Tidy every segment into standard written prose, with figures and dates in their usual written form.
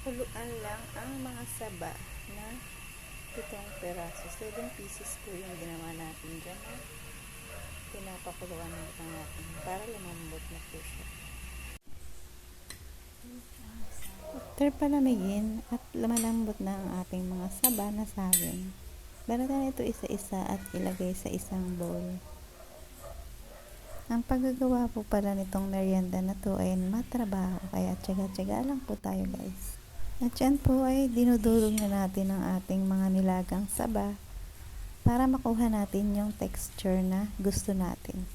Pakuluan lang ang mga saba na 7 peraso. 7 pieces po yung ginawa natin dyan. Pinapakuluan lang natin para lumambot na po siya. After palamigin at lumalambot na ang ating mga saba na saging, balatan ito isa-isa at ilagay sa isang bowl. Ang paggagawa po pala nitong merienda na to ay matrabaho, kaya tiyaga-tiyaga lang po tayo guys. At yan po ay dinudurog na natin ang ating mga nilagang saba para makuha natin yung texture na gusto natin.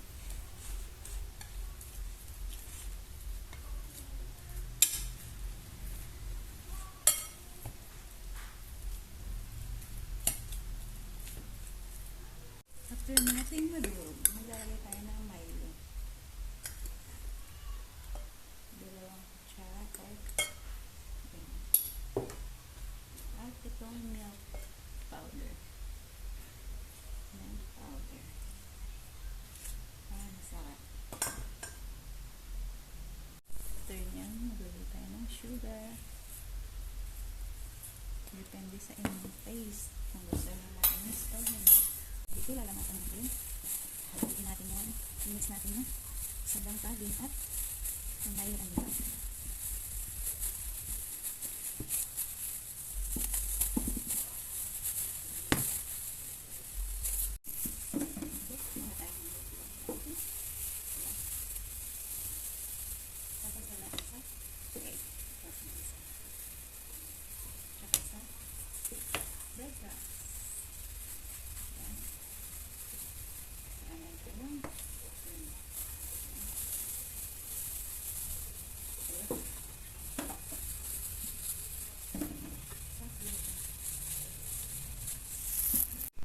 After natin madurog, maglalagay tayo ng Milo. 2 kutsara at itong milk powder. Para masarap. After nyan, maglagay tayo ng sugar. Depende sa inyong taste. Kung gusto nyo matamis o hindi. Dito lalamatan natin. Haluin natin yan. I-mix natin yung sabang saging at ang layuan nito.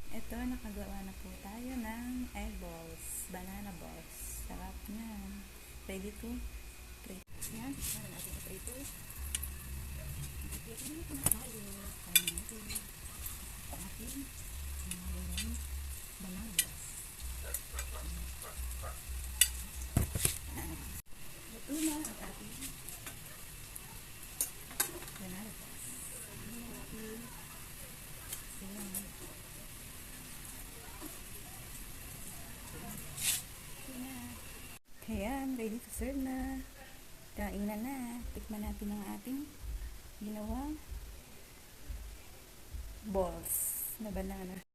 Ito, nakagawa na po tayo ng egg balls, banana balls. Sarap niyan. Ready to prito. Yan, para natin ito prito. Prito natin na tayo. Para natin ating banana balls. Ito na ang ating banana balls. Ayan, ready to serve na. Kainan na. Tikman natin ang ating ginawang balls na banana.